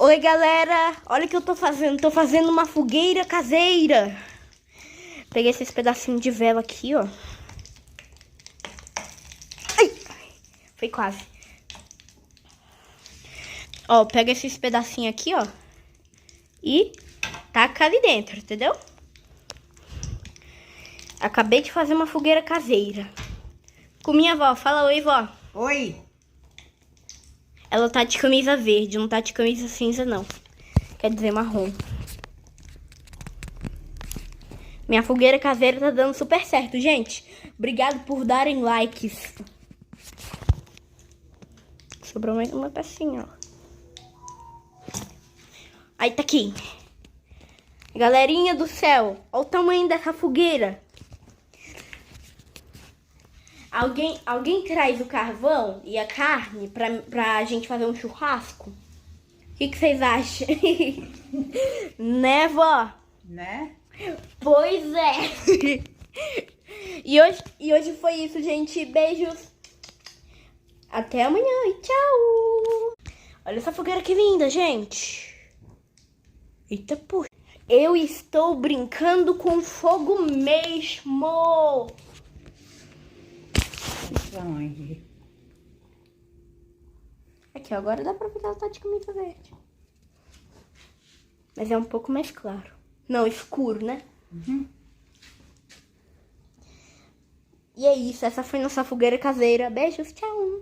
Oi, galera. Olha o que eu tô fazendo. Tô fazendo uma fogueira caseira. Peguei esses pedacinhos de vela aqui, ó. Ai! Foi quase. Ó, pega esses pedacinhos aqui, ó. E taca ali dentro, entendeu? Acabei de fazer uma fogueira caseira. Com minha avó. Fala oi, vó. Oi. Ela tá de camisa verde, não tá de camisa cinza, não. Quer dizer, marrom. Minha fogueira caseira tá dando super certo, gente. Obrigado por darem likes. Sobrou mais uma pecinha, ó. Aí tá aqui. Galerinha do céu, olha o tamanho dessa fogueira. Alguém traz o carvão e a carne pra gente fazer um churrasco? O que vocês acham? Né, vó? Né? Pois é. E hoje foi isso, gente. Beijos. Até amanhã e tchau. Olha essa fogueira que linda, gente. Eita, porra. Eu estou brincando com fogo mesmo. Onde? Aqui, ó, agora dá pra ver que ela tá de camisa verde. Mas é um pouco mais claro. Não, escuro, né? Uhum. E é isso, essa foi nossa fogueira caseira. Beijos, tchau.